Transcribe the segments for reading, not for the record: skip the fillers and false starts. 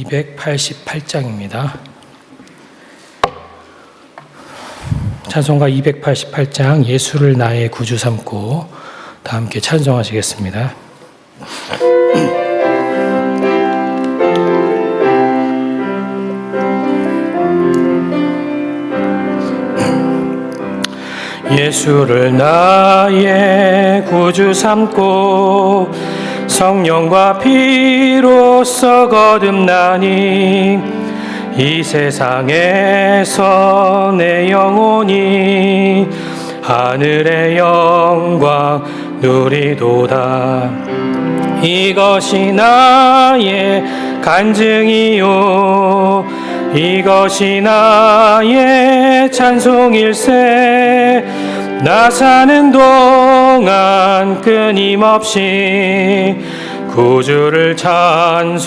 288장입니다. 찬송가 288장 예수를 나의 구주 삼고 다 함께 찬송하시겠습니다. 예수를 나의 구주 삼고 성령과 피로써 거듭나니 이 세상에서 내 영혼이 하늘의 영광 누리도다. 이것이 나의 간증이요 이것이 나의 찬송일세. 나 사는 동안 끊임없이 구주를 찬송하리로다.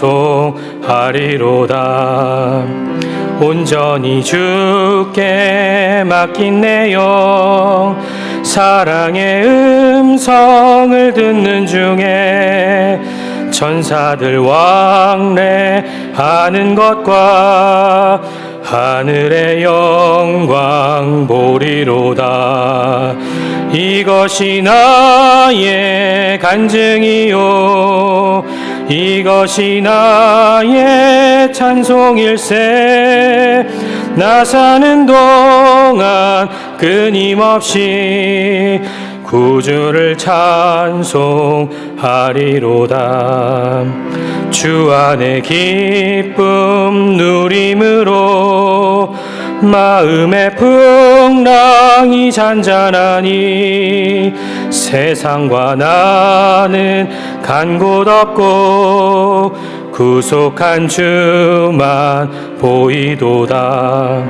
온전히 주께 맡긴 내 영 사랑의 음성을 듣는 중에 천사들 왕래하는 것과 하늘의 영광 보리로다. 이것이 나의 간증이요 이것이 나의 찬송일세. 나 사는 동안 끊임없이 구주를 찬송하리로다. 주 안에 기쁨 누림으로 마음의 풍랑이 잔잔하니 세상과 나는 간 곳 없고 구속한 주만 보이도다.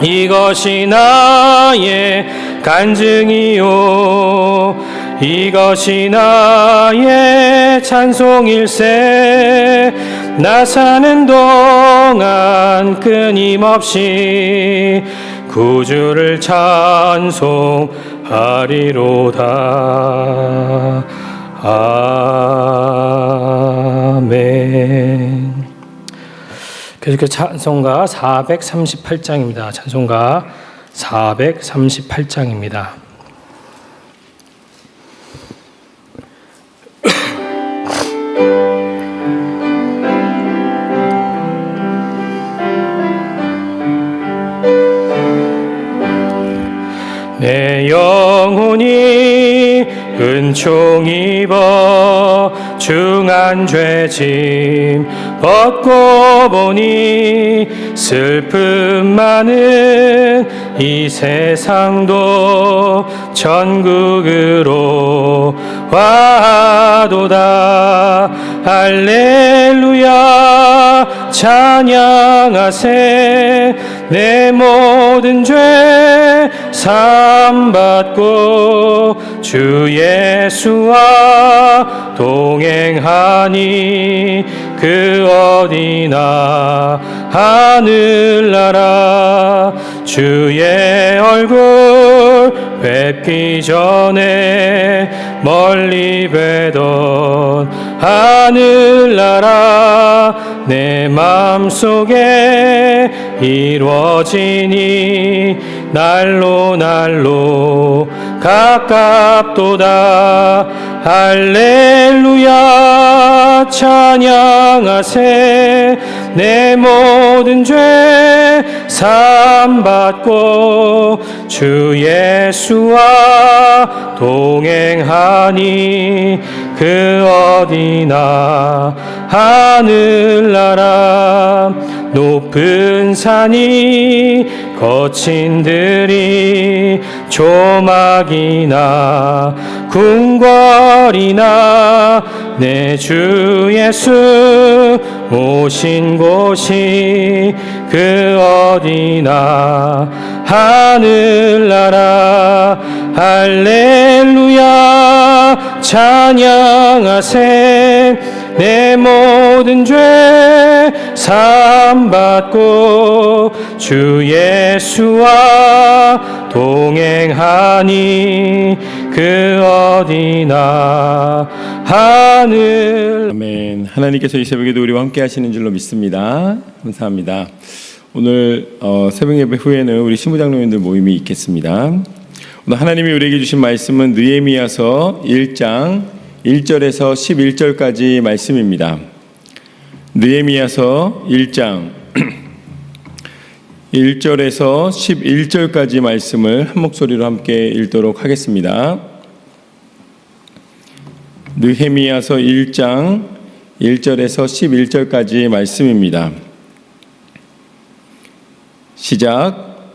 이것이 나의 간증이요 이것이 나의 찬송일세. 나 사는 동안 끊임없이 구주를 찬송하리로다. 아멘. 계속해서 찬송가 438장입니다. 찬송가 438장입니다. 내 영혼이 은총 입어 중한 죄짐 벗고 보니 슬픔 많은 이 세상도 천국으로 와도다. 할렐루야 찬양하세. 내 모든 죄 사함받고 주 예수와 동행하니 그 어디나 하늘나라. 주의 얼굴 뵙기 전에 멀리 뵈던 하늘나라 내 맘속에 이루어지니 날로 날로 가깝도다. 할렐루야 찬양하세. 내 모든 죄 사함받고 주 예수와 동행하니 그 어디나 하늘나라. 높은 산이 거친 들이 조막이나 궁궐이나 내 주 예수 모신 곳이 그 어디나 하늘나라. 할렐루야 찬양하세. 내 모든 죄 사함받고 주 예수와 동행하니 그 어디나 하늘. 아멘. 하나님께서 이 새벽에도 우리와 함께 하시는 줄로 믿습니다. 감사합니다. 오늘 새벽 예배 후에는 우리 신부장로님들 모임이 있겠습니다. 오늘 하나님이 우리에게 주신 말씀은 느헤미야서 1장 1절에서 11절까지 말씀입니다. 느헤미야서 1장 1절에서 11절까지 말씀을 한 목소리로 함께 읽도록 하겠습니다. 느헤미야서 1장 1절에서 11절까지 말씀입니다. 시작.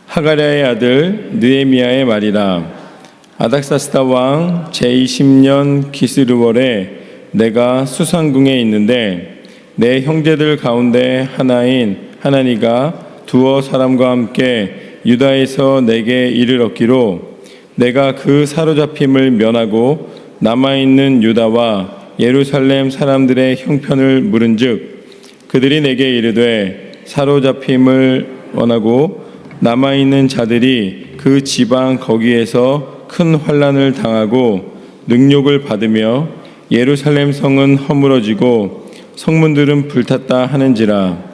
하가랴의 아들 느헤미야의 말이라. 아닥사스다 왕 제20년 기스르월에 내가 수상궁에 있는데 내 형제들 가운데 하나인 하나니가 두어 사람과 함께 유다에서 내게 이를 얻기로 내가 그 사로잡힘을 면하고 남아있는 유다와 예루살렘 사람들의 형편을 물은즉 그들이 내게 이르되 사로잡힘을 원하고 남아있는 자들이 그 지방 거기에서 큰 환난을 당하고 능욕을 받으며 예루살렘 성은 허물어지고 성문들은 불탔다 하는지라.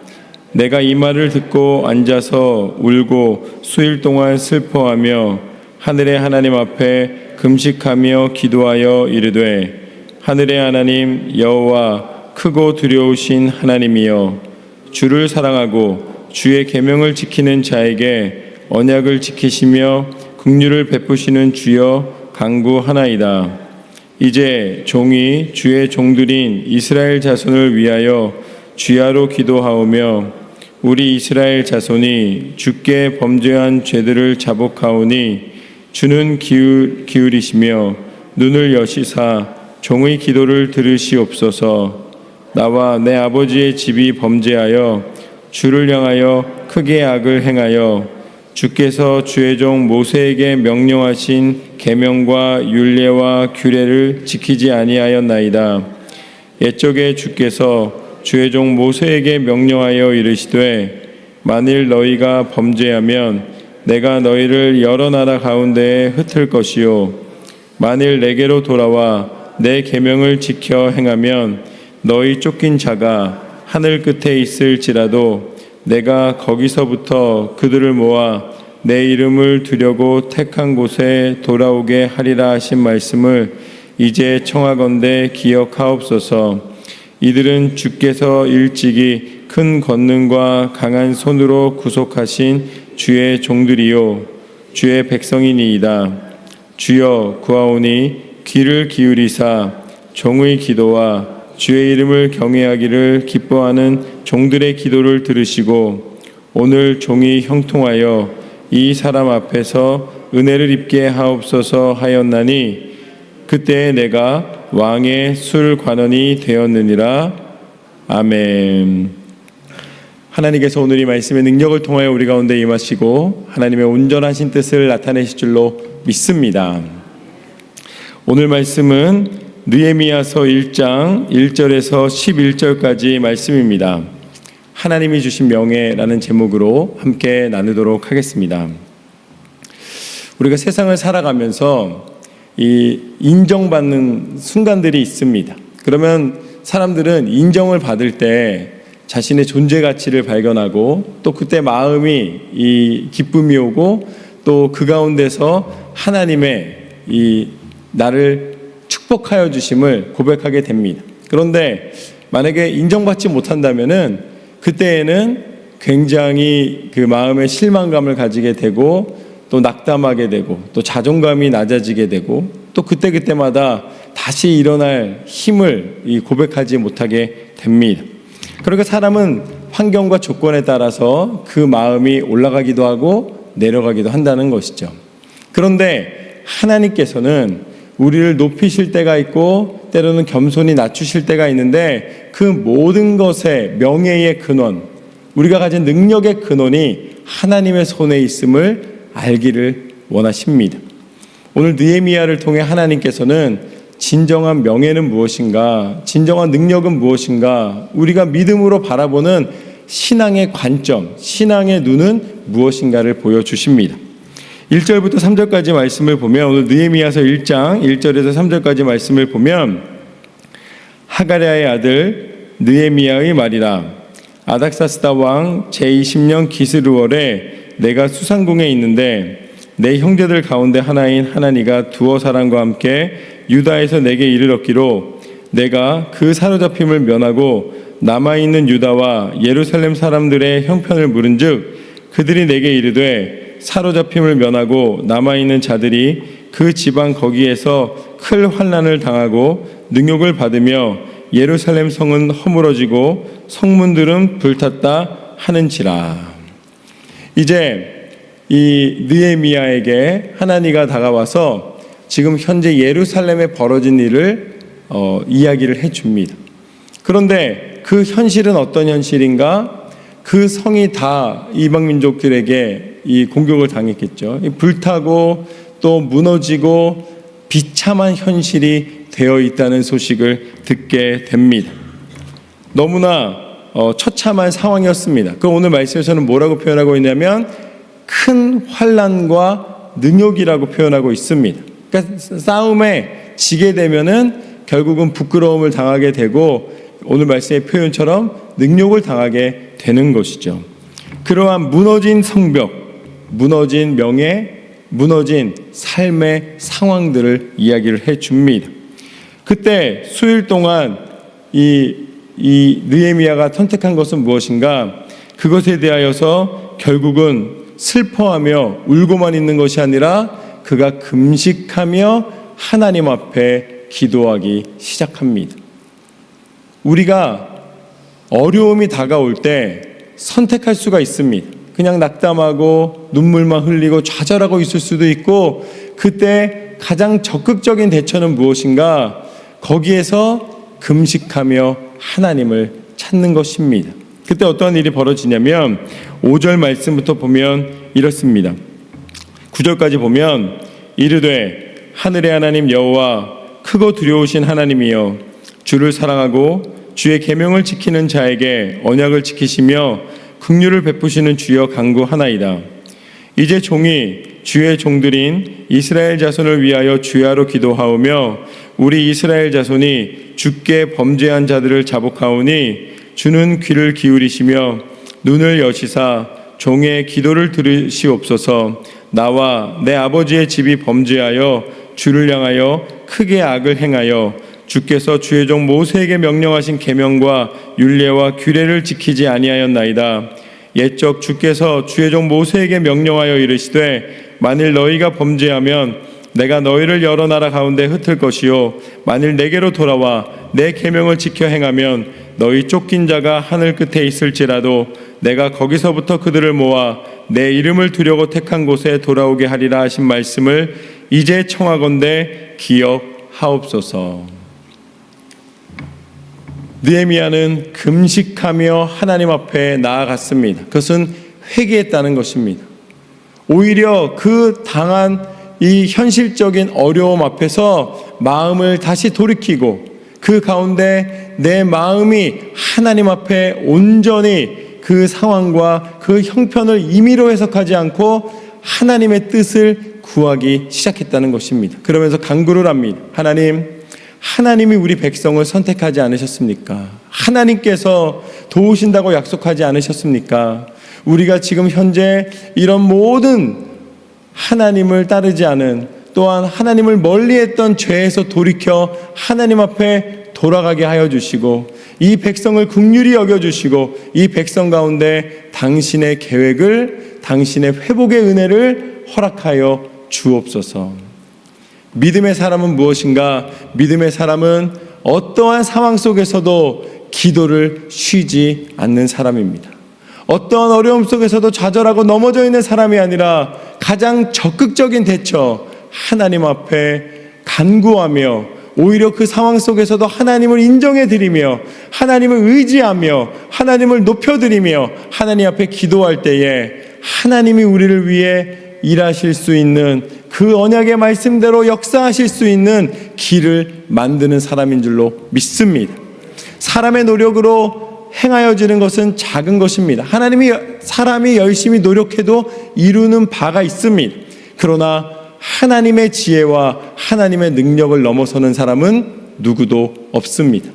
내가 이 말을 듣고 앉아서 울고 수일 동안 슬퍼하며 하늘의 하나님 앞에 금식하며 기도하여 이르되 하늘의 하나님 여호와 크고 두려우신 하나님이여 주를 사랑하고 주의 계명을 지키는 자에게 언약을 지키시며 긍휼을 베푸시는 주여 간구하나이다. 이제 종이 주의 종들인 이스라엘 자손을 위하여 주야로 기도하오며 우리 이스라엘 자손이 주께 범죄한 죄들을 자복하오니 주는 기울이시며 눈을 여시사 종의 기도를 들으시옵소서. 나와 내 아버지의 집이 범죄하여 주를 향하여 크게 악을 행하여 주께서 주의 종 모세에게 명령하신 계명과 율례와 규례를 지키지 아니하였나이다. 옛적에 주께서 주의 종 모세에게 명령하여 이르시되 만일 너희가 범죄하면 내가 너희를 여러 나라 가운데에 흩을 것이요 만일 내게로 돌아와 내 계명을 지켜 행하면 너희 쫓긴 자가 하늘 끝에 있을지라도 내가 거기서부터 그들을 모아 내 이름을 두려고 택한 곳에 돌아오게 하리라 하신 말씀을 이제 청하건대 기억하옵소서. 이들은 주께서 일찍이 큰 권능과 강한 손으로 구속하신 주의 종들이요 주의 백성이니이다. 주여 구하오니 귀를 기울이사 종의 기도와 주의 이름을 경외하기를 기뻐하는 종들의 기도를 들으시고 오늘 종이 형통하여 이 사람 앞에서 은혜를 입게 하옵소서 하였나니 그때 내가 왕의 술 관원이 되었느니라. 아멘. 하나님께서 오늘 이 말씀의 능력을 통하여 우리 가운데 임하시고 하나님의 온전하신 뜻을 나타내실 줄로 믿습니다. 오늘 말씀은 느헤미야서 1장 1절에서 11절까지 말씀입니다. 하나님이 주신 명예라는 제목으로 함께 나누도록 하겠습니다. 우리가 세상을 살아가면서 이 인정받는 순간들이 있습니다. 그러면 사람들은 인정을 받을 때 자신의 존재 가치를 발견하고 또 그때 마음이 이 기쁨이 오고 또 그 가운데서 하나님의 이 나를 축복하여 주심을 고백하게 됩니다. 그런데 만약에 인정받지 못한다면은 그때에는 굉장히 그 마음의 실망감을 가지게 되고 또 낙담하게 되고 또 자존감이 낮아지게 되고 또 그때마다 다시 일어날 힘을 고백하지 못하게 됩니다. 그러니까 사람은 환경과 조건에 따라서 그 마음이 올라가기도 하고 내려가기도 한다는 것이죠. 그런데 하나님께서는 우리를 높이실 때가 있고 때로는 겸손히 낮추실 때가 있는데 그 모든 것의 명예의 근원, 우리가 가진 능력의 근원이 하나님의 손에 있음을 알기를 원하십니다. 오늘 느헤미야를 통해 하나님께서는 진정한 명예는 무엇인가, 진정한 능력은 무엇인가, 우리가 믿음으로 바라보는 신앙의 관점, 신앙의 눈은 무엇인가를 보여주십니다. 1절부터 3절까지 말씀을 보면 오늘 느헤미야서 1장 1절에서 3절까지 말씀을 보면 하가랴의 아들 느헤미야의 말이라. 아닥사스다 왕 제20년 기스르월에 내가 수상궁에 있는데 내 형제들 가운데 하나인 하나니가 두어 사람과 함께 유다에서 내게 이르렀기로 내가 그 사로잡힘을 면하고 남아있는 유다와 예루살렘 사람들의 형편을 물은즉 그들이 내게 이르되 사로잡힘을 면하고 남아있는 자들이 그 지방 거기에서 큰 환난을 당하고 능욕을 받으며 예루살렘 성은 허물어지고 성문들은 불탔다 하는지라. 이제 이 느헤미야에게 하나니가 다가와서 지금 현재 예루살렘에 벌어진 일을 이야기를 해줍니다. 그런데 그 현실은 어떤 현실인가? 그 성이 다 이방 민족들에게 이 공격을 당했겠죠. 불타고 또 무너지고 비참한 현실이 되어 있다는 소식을 듣게 됩니다. 너무나 처참한 상황이었습니다. 그 오늘 말씀에서는 뭐라고 표현하고 있냐면 큰 환난과 능욕이라고 표현하고 있습니다. 그러니까 싸움에 지게 되면은 결국은 부끄러움을 당하게 되고 오늘 말씀의 표현처럼 능욕을 당하게 되는 것이죠. 그러한 무너진 성벽, 무너진 명예, 무너진 삶의 상황들을 이야기를 해줍니다. 그때 수일 동안 이 느헤미야가 선택한 것은 무엇인가? 그것에 대하여서 결국은 슬퍼하며 울고만 있는 것이 아니라 그가 금식하며 하나님 앞에 기도하기 시작합니다. 우리가 어려움이 다가올 때 선택할 수가 있습니다. 그냥 낙담하고 눈물만 흘리고 좌절하고 있을 수도 있고 그때 가장 적극적인 대처는 무엇인가? 거기에서 금식하며 하나님을 찾는 것입니다. 그때 어떠한 일이 벌어지냐면 5절 말씀부터 보면 이렇습니다. 9절까지 보면 이르되 하늘의 하나님 여호와 크고 두려우신 하나님이여 주를 사랑하고 주의 계명을 지키는 자에게 언약을 지키시며 긍휼을 베푸시는 주여 간구하나이다. 이제 종이 주의 종들인 이스라엘 자손을 위하여 주야로 기도하오며 우리 이스라엘 자손이 주께 범죄한 자들을 자복하오니 주는 귀를 기울이시며 눈을 여시사 종의 기도를 들으시옵소서. 나와 내 아버지의 집이 범죄하여 주를 향하여 크게 악을 행하여 주께서 주의 종 모세에게 명령하신 계명과 율례와 규례를 지키지 아니하였나이다. 옛적 주께서 주의 종 모세에게 명령하여 이르시되 만일 너희가 범죄하면 내가 너희를 여러 나라 가운데 흩을 것이요 만일 내게로 돌아와 내 계명을 지켜 행하면 너희 쫓긴 자가 하늘 끝에 있을지라도 내가 거기서부터 그들을 모아 내 이름을 두려고 택한 곳에 돌아오게 하리라 하신 말씀을 이제 청하건대 기억하옵소서. 느헤미야는 금식하며 하나님 앞에 나아갔습니다. 그것은 회개했다는 것입니다. 오히려 그 당한 이 현실적인 어려움 앞에서 마음을 다시 돌이키고 그 가운데 내 마음이 하나님 앞에 온전히 그 상황과 그 형편을 임의로 해석하지 않고 하나님의 뜻을 구하기 시작했다는 것입니다. 그러면서 간구를 합니다. 하나님이 우리 백성을 선택하지 않으셨습니까? 하나님께서 도우신다고 약속하지 않으셨습니까? 우리가 지금 현재 이런 모든 하나님을 따르지 않은 또한 하나님을 멀리했던 죄에서 돌이켜 하나님 앞에 돌아가게 하여 주시고 이 백성을 긍휼히 여겨주시고 이 백성 가운데 당신의 계획을 당신의 회복의 은혜를 허락하여 주옵소서. 믿음의 사람은 무엇인가? 믿음의 사람은 어떠한 상황 속에서도 기도를 쉬지 않는 사람입니다. 어떠한 어려움 속에서도 좌절하고 넘어져 있는 사람이 아니라 가장 적극적인 대처, 하나님 앞에 간구하며 오히려 그 상황 속에서도 하나님을 인정해드리며 하나님을 의지하며 하나님을 높여드리며 하나님 앞에 기도할 때에 하나님이 우리를 위해 일하실 수 있는 그 언약의 말씀대로 역사하실 수 있는 길을 만드는 사람인 줄로 믿습니다. 사람의 노력으로 행하여지는 것은 작은 것입니다. 사람이 열심히 노력해도 이루는 바가 있습니다. 그러나 하나님의 지혜와 하나님의 능력을 넘어서는 사람은 누구도 없습니다.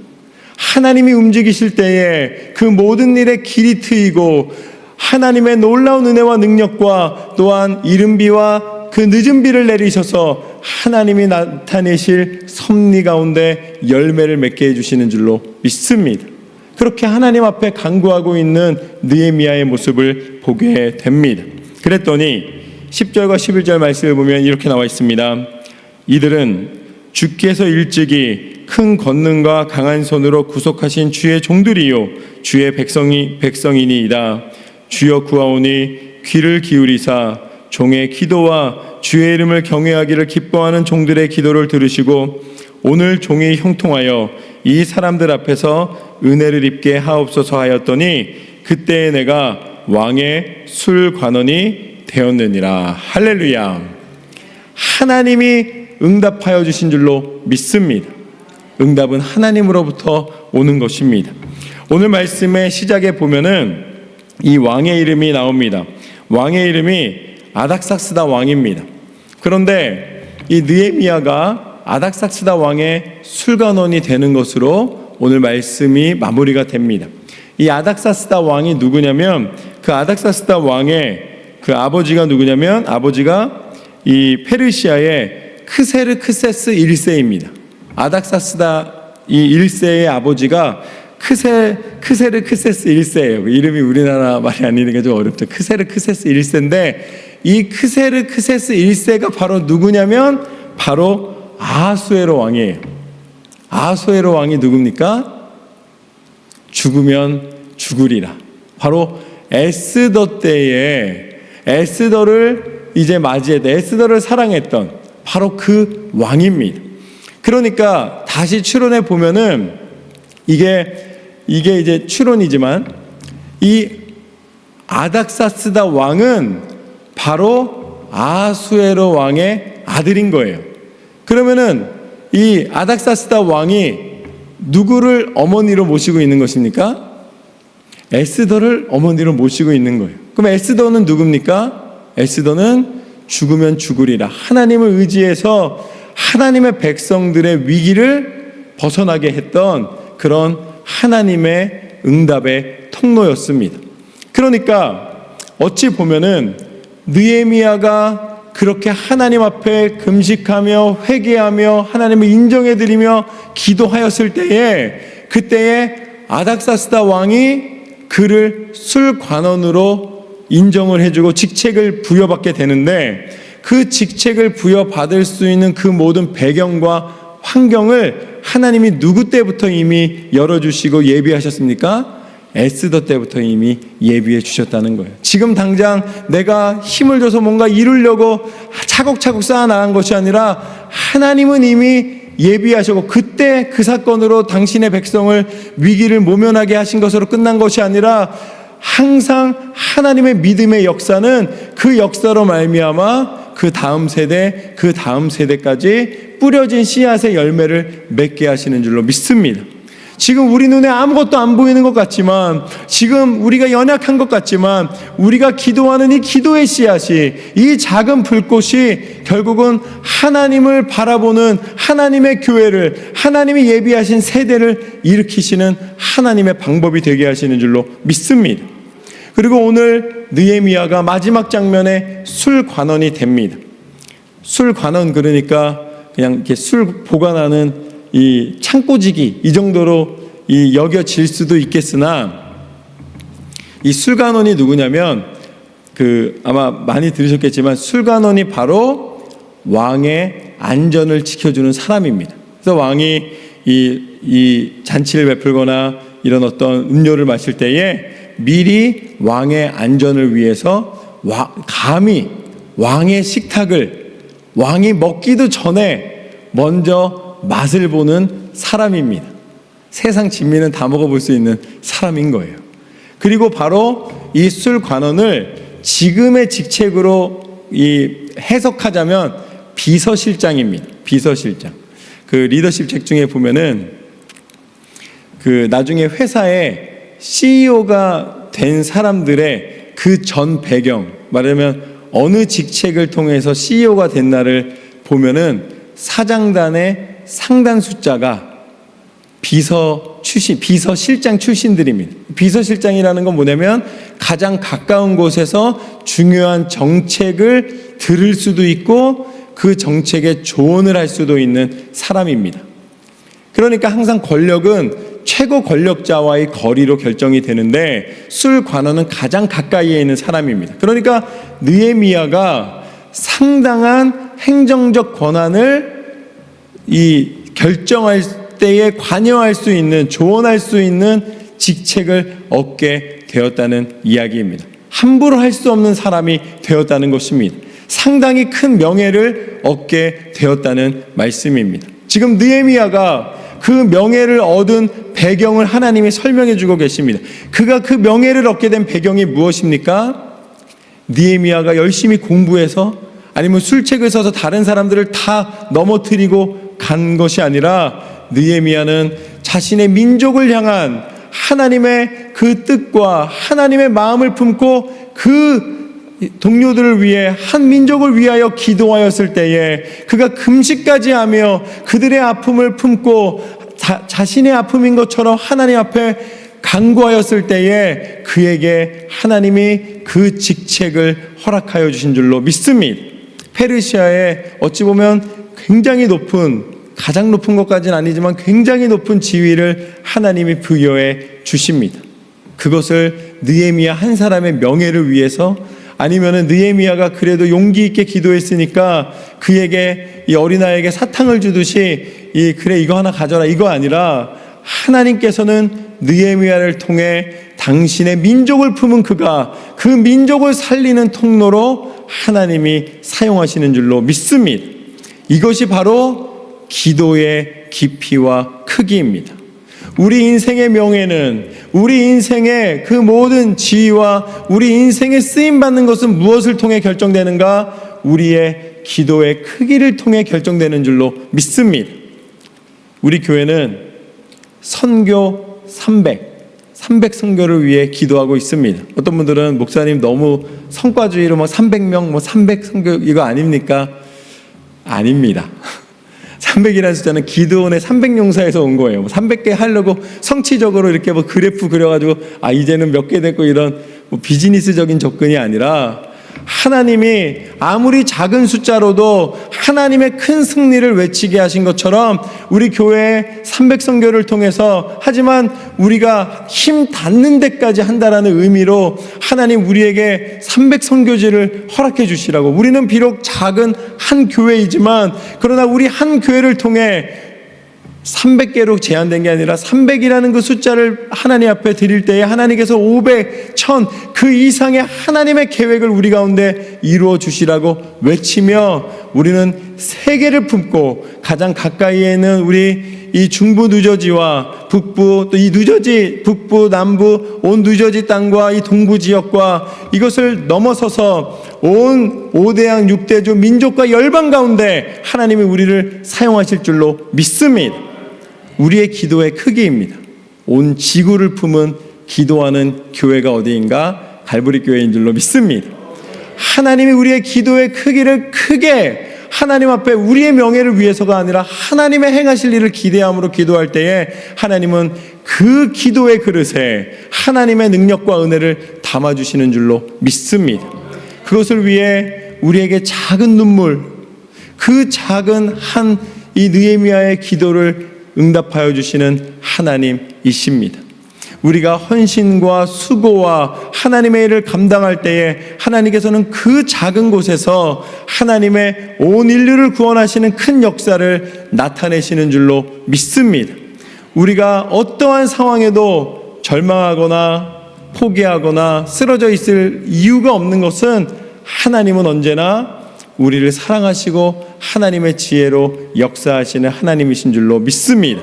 하나님이 움직이실 때에 그 모든 일에 길이 트이고 하나님의 놀라운 은혜와 능력과 또한 이른 비와 그 늦은 비를 내리셔서 하나님이 나타내실 섭리 가운데 열매를 맺게 해주시는 줄로 믿습니다. 그렇게 하나님 앞에 간구하고 있는 느헤미야의 모습을 보게 됩니다. 그랬더니 10절과 11절 말씀을 보면 이렇게 나와 있습니다. 이들은 주께서 일찍이 큰 권능과 강한 손으로 구속하신 주의 종들이요 주의 백성이니이다. 주여 구하오니 귀를 기울이사 종의 기도와 주의 이름을 경외하기를 기뻐하는 종들의 기도를 들으시고 오늘 종이 형통하여 이 사람들 앞에서 은혜를 입게 하옵소서 하였더니 그때에 내가 왕의 술관원이 되었느니라. 할렐루야. 하나님이 응답하여 주신 줄로 믿습니다. 응답은 하나님으로부터 오는 것입니다. 오늘 말씀의 시작에 보면은 이 왕의 이름이 나옵니다. 왕의 이름이 아닥삭스다 왕입니다. 그런데 이 느헤미야가 아닥삭스다 왕의 술관원이 되는 것으로 오늘 말씀이 마무리가 됩니다. 이 아닥삭스다 왕이 누구냐면 그 아닥삭스다 왕의 그 아버지가 누구냐면 아버지가 이 페르시아의 크세르크세스 1세입니다. 아닥삭스다 이 1세의 아버지가 크세르크세스 1세예요. 이름이 우리나라 말이 아니니까 좀 어렵죠. 크세르크세스 1세인데 이 크세르크세스 1세가 바로 누구냐면 바로 아하수에로 왕이에요. 아하수에로 왕이 누굽니까? 죽으면 죽으리라. 바로 에스더 때에 에스더를 이제 맞이했던 에스더를 사랑했던 바로 그 왕입니다. 그러니까 다시 추론해 보면은 이게 이제 추론이지만 이 아닥사스다 왕은 바로 아하수에로 왕의 아들인 거예요. 그러면은 이 아닥사스다 왕이 누구를 어머니로 모시고 있는 것입니까? 에스더를 어머니로 모시고 있는 거예요. 그럼 에스더는 누굽니까? 에스더는 죽으면 죽으리라. 하나님을 의지해서 하나님의 백성들의 위기를 벗어나게 했던 그런 하나님의 응답의 통로였습니다. 그러니까 어찌 보면은 느헤미야가 그렇게 하나님 앞에 금식하며 회개하며 하나님을 인정해드리며 기도하였을 때에 그때에 아닥사스다 왕이 그를 술관원으로 인정을 해주고 직책을 부여받게 되는데 그 직책을 부여받을 수 있는 그 모든 배경과 환경을 하나님이 누구 때부터 이미 열어주시고 예비하셨습니까? 에스더 때부터 이미 예비해 주셨다는 거예요. 지금 당장 내가 힘을 줘서 뭔가 이루려고 차곡차곡 쌓아나간 것이 아니라 하나님은 이미 예비하시고 그때 그 사건으로 당신의 백성을 위기를 모면하게 하신 것으로 끝난 것이 아니라 항상 하나님의 믿음의 역사는 그 역사로 말미암아 그 다음 세대까지 뿌려진 씨앗의 열매를 맺게 하시는 줄로 믿습니다. 지금 우리 눈에 아무것도 안 보이는 것 같지만 지금 우리가 연약한 것 같지만 우리가 기도하는 이 기도의 씨앗이 이 작은 불꽃이 결국은 하나님을 바라보는 하나님의 교회를 하나님이 예비하신 세대를 일으키시는 하나님의 방법이 되게 하시는 줄로 믿습니다. 그리고 오늘 느헤미야가 마지막 장면에 술관원이 됩니다. 술관원 그러니까 그냥 이렇게 술 보관하는 이 창고지기 이 정도로 이 여겨질 수도 있겠으나 이 술관원이 누구냐면 그 아마 많이 들으셨겠지만 술관원이 바로 왕의 안전을 지켜주는 사람입니다. 그래서 왕이 이 잔치를 베풀거나 이런 어떤 음료를 마실 때에 미리 왕의 안전을 위해서 감히 왕의 식탁을 왕이 먹기도 전에 먼저 맛을 보는 사람입니다. 세상 진미는 다 먹어볼 수 있는 사람인 거예요. 그리고 바로 이 술관원을 지금의 직책으로 해석하자면 비서실장입니다. 비서실장. 그 리더십 책 중에 보면은 그 나중에 회사에 CEO가 된 사람들의 그 전 배경, 말하자면 어느 직책을 통해서 CEO가 된 날을 보면은 사장단의 상당 숫자가 비서 비서실장 출신들입니다. 비서실장이라는 건 뭐냐면 가장 가까운 곳에서 중요한 정책을 들을 수도 있고 그 정책에 조언을 할 수도 있는 사람입니다. 그러니까 항상 권력은 최고 권력자와의 거리로 결정이 되는데 술 관원은 가장 가까이에 있는 사람입니다. 그러니까 느헤미야가 상당한 행정적 권한을 결정할 때에 관여할 수 있는, 조언할 수 있는 직책을 얻게 되었다는 이야기입니다. 함부로 할 수 없는 사람이 되었다는 것입니다. 상당히 큰 명예를 얻게 되었다는 말씀입니다. 지금 느헤미야가 그 명예를 얻은 배경을 하나님이 설명해 주고 계십니다. 그가 그 명예를 얻게 된 배경이 무엇입니까? 느헤미야가 열심히 공부해서 아니면 술책을 써서 다른 사람들을 다 넘어뜨리고 간 것이 아니라 느헤미야는 자신의 민족을 향한 하나님의 그 뜻과 하나님의 마음을 품고 그 동료들을 위해 한 민족을 위하여 기도하였을 때에 그가 금식까지 하며 그들의 아픔을 품고 자신의 아픔인 것처럼 하나님 앞에 간구하였을 때에 그에게 하나님이 그 직책을 허락하여 주신 줄로 믿습니다. 페르시아에 어찌 보면 굉장히 높은, 가장 높은 것까지는 아니지만 굉장히 높은 지위를 하나님이 부여해 주십니다. 그것을 느헤미야 한 사람의 명예를 위해서, 아니면은 느헤미야가 그래도 용기 있게 기도했으니까 그에게, 이 어린아이에게 사탕을 주듯이 그래 이거 하나 가져라, 이거 아니라 하나님께서는 느헤미야를 통해 당신의 민족을 품은 그가 그 민족을 살리는 통로로 하나님이 사용하시는 줄로 믿습니다. 이것이 바로 기도의 깊이와 크기입니다. 우리 인생의 명예는, 우리 인생의 그 모든 지위와 우리 인생의 쓰임받는 것은 무엇을 통해 결정되는가? 우리의 기도의 크기를 통해 결정되는 줄로 믿습니다. 우리 교회는 선교 300 선교를 위해 기도하고 있습니다. 어떤 분들은 목사님 너무 성과주의로 300명 300 선교 이거 아닙니까? 아닙니다. 300이라는 숫자는 기도원의 300용사에서 온 거예요. 300개 하려고 성취적으로 이렇게 그래프 그려가지고 이제는 몇 개 됐고 이런 비즈니스적인 접근이 아니라 하나님이 아무리 작은 숫자로도 하나님의 큰 승리를 외치게 하신 것처럼 우리 교회의 300선교를 통해서, 하지만 우리가 힘 닿는 데까지 한다라는 의미로 하나님 우리에게 300선교지를 허락해 주시라고. 우리는 비록 작은 한 교회이지만 그러나 우리 한 교회를 통해 300개로 제한된 게 아니라 300이라는 그 숫자를 하나님 앞에 드릴 때에 하나님께서 500, 1000 그 이상의 하나님의 계획을 우리 가운데 이루어 주시라고 외치며 우리는 세계를 품고 가장 가까이에 있는 우리 이 중부 누저지와 북부, 또 이 누저지 북부 남부 온 누저지 땅과 이 동부 지역과 이것을 넘어서서 온 5대양 6대주 민족과 열방 가운데 하나님이 우리를 사용하실 줄로 믿습니다. 우리의 기도의 크기입니다. 온 지구를 품은 기도하는 교회가 어디인가? 갈보리 교회인 줄로 믿습니다. 하나님이 우리의 기도의 크기를 크게, 하나님 앞에 우리의 명예를 위해서가 아니라 하나님의 행하실 일을 기대함으로 기도할 때에 하나님은 그 기도의 그릇에 하나님의 능력과 은혜를 담아주시는 줄로 믿습니다. 그것을 위해 우리에게 작은 눈물, 그 작은 한 이 느헤미야의 기도를 응답하여 주시는 하나님이십니다. 우리가 헌신과 수고와 하나님의 일을 감당할 때에 하나님께서는 그 작은 곳에서 하나님의 온 인류를 구원하시는 큰 역사를 나타내시는 줄로 믿습니다. 우리가 어떠한 상황에도 절망하거나 포기하거나 쓰러져 있을 이유가 없는 것은 하나님은 언제나 우리를 사랑하시고 하나님의 지혜로 역사하시는 하나님이신 줄로 믿습니다.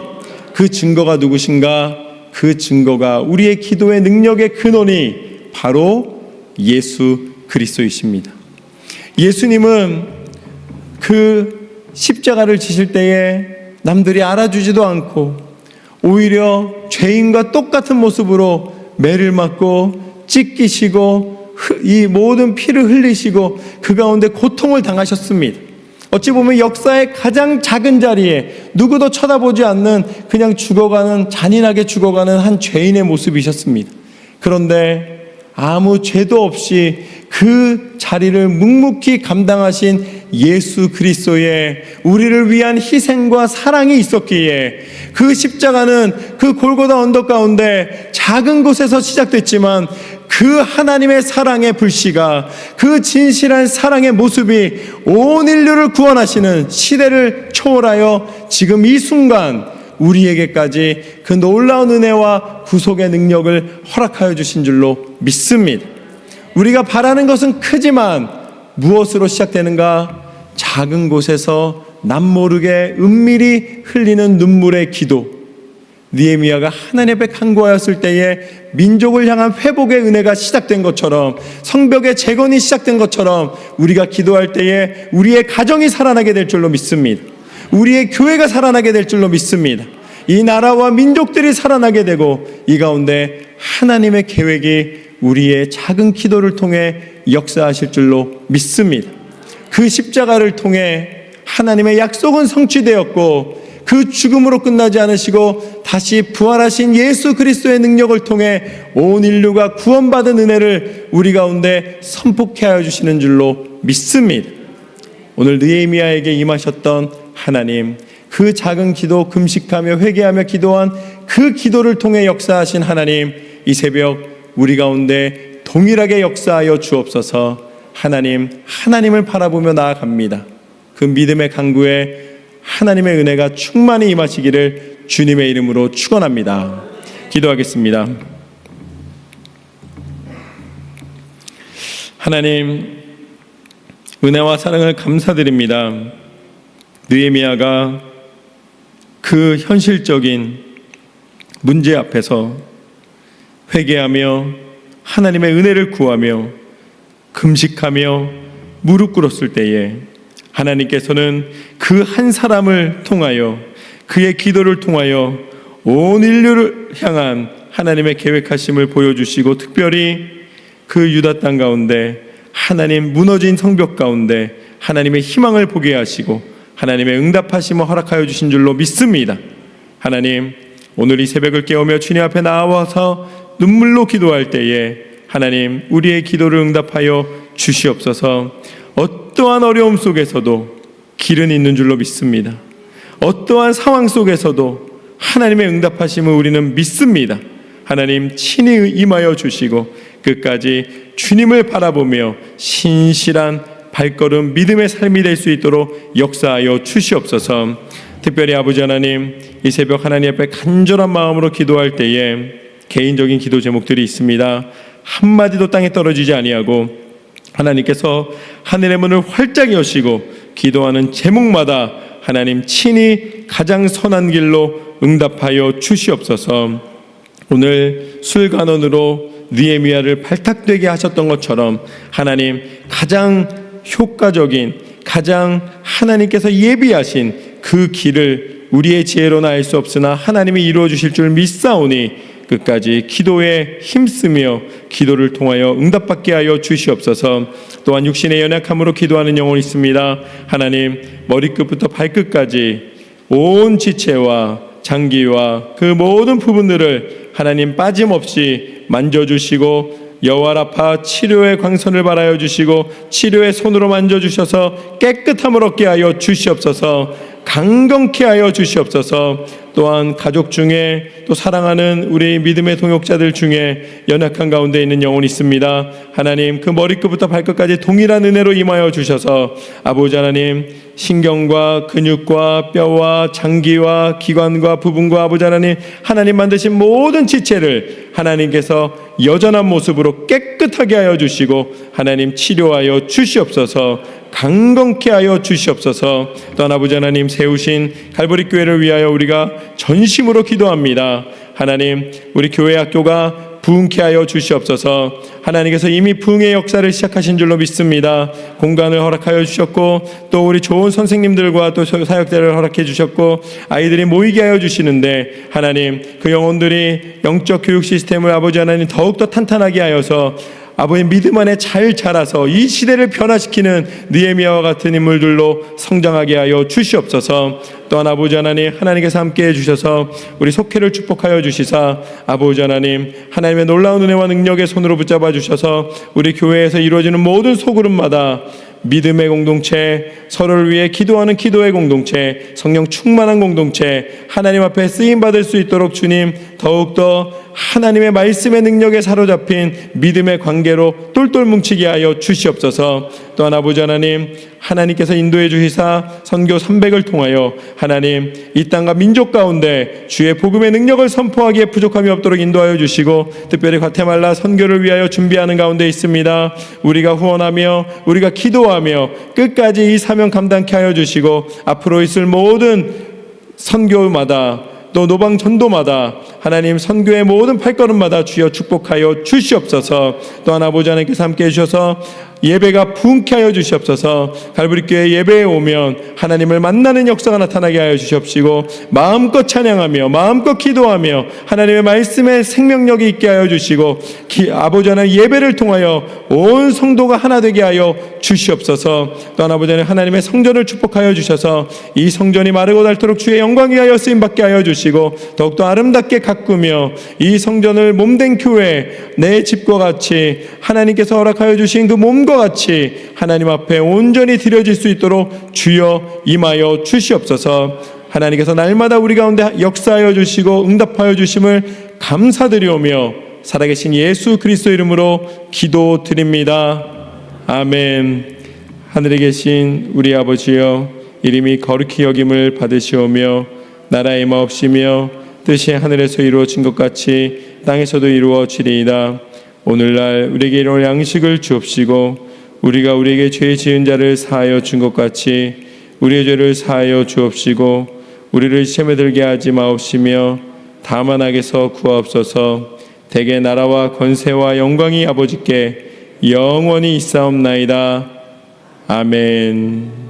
그 증거가 누구신가? 그 증거가 우리의 기도의 능력의 근원이 바로 예수 그리스도이십니다. 예수님은 그 십자가를 지실 때에 남들이 알아주지도 않고 오히려 죄인과 똑같은 모습으로 매를 맞고 찢기시고 이 모든 피를 흘리시고 그 가운데 고통을 당하셨습니다. 어찌 보면 역사의 가장 작은 자리에 누구도 쳐다보지 않는 그냥 죽어가는, 잔인하게 죽어가는 한 죄인의 모습이셨습니다. 그런데 아무 죄도 없이 그 자리를 묵묵히 감당하신 예수 그리스도의 우리를 위한 희생과 사랑이 있었기에 그 십자가는 그 골고다 언덕 가운데 작은 곳에서 시작됐지만 그 하나님의 사랑의 불씨가, 그 진실한 사랑의 모습이 온 인류를 구원하시는 시대를 초월하여 지금 이 순간 우리에게까지 그 놀라운 은혜와 구속의 능력을 허락하여 주신 줄로 믿습니다. 우리가 바라는 것은 크지만 무엇으로 시작되는가? 작은 곳에서 남모르게 은밀히 흘리는 눈물의 기도. 느헤미야가 하나님 앞에 간구하였을 때에 민족을 향한 회복의 은혜가 시작된 것처럼, 성벽의 재건이 시작된 것처럼 우리가 기도할 때에 우리의 가정이 살아나게 될 줄로 믿습니다. 우리의 교회가 살아나게 될 줄로 믿습니다. 이 나라와 민족들이 살아나게 되고 이 가운데 하나님의 계획이 우리의 작은 기도를 통해 역사하실 줄로 믿습니다. 그 십자가를 통해 하나님의 약속은 성취되었고 그 죽음으로 끝나지 않으시고 다시 부활하신 예수 그리스도의 능력을 통해 온 인류가 구원받은 은혜를 우리 가운데 선포케 하여 주시는 줄로 믿습니다. 오늘 느헤미야에게 임하셨던 하나님, 그 작은 기도, 금식하며 회개하며 기도한 그 기도를 통해 역사하신 하나님, 이 새벽 우리 가운데 동일하게 역사하여 주옵소서. 하나님을 바라보며 나아갑니다. 그 믿음의 강구에 하나님의 은혜가 충만히 임하시기를 주님의 이름으로 축원합니다. 기도하겠습니다. 하나님, 은혜와 사랑을 감사드립니다. 느헤미야가 그 현실적인 문제 앞에서 회개하며 하나님의 은혜를 구하며 금식하며 무릎 꿇었을 때에 하나님께서는 그 한 사람을 통하여, 그의 기도를 통하여 온 인류를 향한 하나님의 계획하심을 보여주시고, 특별히 그 유다 땅 가운데 하나님 무너진 성벽 가운데 하나님의 희망을 보게 하시고 하나님의 응답하심을 허락하여 주신 줄로 믿습니다. 하나님, 오늘 이 새벽을 깨우며 주님 앞에 나와서 눈물로 기도할 때에 하나님, 우리의 기도를 응답하여 주시옵소서. 어떠한 어려움 속에서도 길은 있는 줄로 믿습니다. 어떠한 상황 속에서도 하나님의 응답하심을 우리는 믿습니다. 하나님 친히 임하여 주시고 끝까지 주님을 바라보며 신실한 발걸음, 믿음의 삶이 될 수 있도록 역사하여 주시옵소서. 특별히 아버지 하나님, 이 새벽 하나님 앞에 간절한 마음으로 기도할 때에 개인적인 기도 제목들이 있습니다. 한마디도 땅에 떨어지지 아니하고 하나님께서 하늘의 문을 활짝 여시고 기도하는 제목마다 하나님 친히 가장 선한 길로 응답하여 주시옵소서. 오늘 술간원으로 느헤미야를 발탁되게 하셨던 것처럼 하나님, 가장 효과적인, 가장 하나님께서 예비하신 그 길을 우리의 지혜로는 알 수 없으나 하나님이 이루어 주실 줄 믿사오니 끝까지 기도에 힘쓰며 기도를 통하여 응답받게 하여 주시옵소서. 또한 육신의 연약함으로 기도하는 영혼이 있습니다. 하나님, 머리끝부터 발끝까지 온 지체와 장기와 그 모든 부분들을 하나님 빠짐없이 만져주시고 여호와라파 치료의 광선을 발하여 주시고 치료의 손으로 만져주셔서 깨끗함을 얻게 하여 주시옵소서. 강건케 하여 주시옵소서. 또한 가족 중에 또 사랑하는 우리 믿음의 동역자들 중에 연약한 가운데 있는 영혼이 있습니다. 하나님, 그 머리끝부터 발끝까지 동일한 은혜로 임하여 주셔서 아버지 하나님, 신경과 근육과 뼈와 장기와 기관과 부분과 아버지 하나님, 하나님 만드신 모든 지체를 하나님께서 여전한 모습으로 깨끗하게 하여 주시고 하나님 치료하여 주시옵소서. 강건케 하여 주시옵소서. 또한 아버지 하나님, 세우신 갈보리 교회를 위하여 우리가 전심으로 기도합니다. 하나님, 우리 교회 학교가 부흥케 하여 주시옵소서. 하나님께서 이미 부흥의 역사를 시작하신 줄로 믿습니다. 공간을 허락하여 주셨고 또 우리 좋은 선생님들과 또 사역자를 허락해 주셨고 아이들이 모이게 하여 주시는데 하나님, 그 영혼들이 영적 교육 시스템을 아버지 하나님 더욱더 탄탄하게 하여서 아버지 믿음 안에 잘 자라서 이 시대를 변화시키는 느헤미야와 같은 인물들로 성장하게 하여 주시옵소서. 또한 아버지 하나님, 하나님께서 함께해 주셔서 우리 속회를 축복하여 주시사 아버지 하나님, 하나님의 놀라운 은혜와 능력의 손으로 붙잡아 주셔서 우리 교회에서 이루어지는 모든 소그룹마다 믿음의 공동체, 서로를 위해 기도하는 기도의 공동체, 성령 충만한 공동체, 하나님 앞에 쓰임받을 수 있도록 주님 더욱더 하나님의 말씀의 능력에 사로잡힌 믿음의 관계로 똘똘 뭉치게 하여 주시옵소서. 또한 아버지 하나님, 하나님께서 인도해 주시사 선교 300을 통하여 하나님 이 땅과 민족 가운데 주의 복음의 능력을 선포하기에 부족함이 없도록 인도하여 주시고, 특별히 과테말라 선교를 위하여 준비하는 가운데 있습니다. 우리가 후원하며 우리가 기도하며 끝까지 이 사명 감당케 하여 주시고, 앞으로 있을 모든 선교마다 또 노방 전도마다 하나님 선교의 모든 발걸음마다 주여 축복하여 주시옵소서. 또한 아버지 하나님께서 함께해 주셔서 예배가 부흥케 하여 주시옵소서. 갈보리교회 예배에 오면 하나님을 만나는 역사가 나타나게 하여 주시옵시고, 마음껏 찬양하며 마음껏 기도하며 하나님의 말씀에 생명력이 있게 하여 주시고, 아버지 하나님 예배를 통하여 온 성도가 하나 되게 하여 주시옵소서. 또한 아버지 하나님의 성전을 축복하여 주셔서 이 성전이 마르고 닳도록 주의 영광이 하여 쓰임받게 하여 주시고, 더욱더 아름답게 가꾸며 이 성전을 몸된 교회, 내 집과 같이 하나님께서 허락하여 주신 그 몸과 같이 하나님 앞에 온전히 드려질 수 있도록 주여 임하여 주시옵소서. 하나님께서 날마다 우리 가운데 역사하여 주시고 응답하여 주심을 감사드리오며 살아계신 예수 그리스도 이름으로 기도드립니다. 아멘. 하늘에 계신 우리 아버지여, 이름이 거룩히 여김을 받으시오며 나라의 마옵시며 뜻이 하늘에서 이루어진 것 같이 땅에서도 이루어지리이다. 오늘날 우리에게 일용할 양식을 주옵시고, 우리가 우리에게 죄 지은 자를 사하여 준 것 같이 우리의 죄를 사하여 주옵시고, 우리를 시험에 들게 하지 마옵시며 다만 악에서 구하옵소서. 대개 나라와 권세와 영광이 아버지께 영원히 있사옵나이다. 아멘.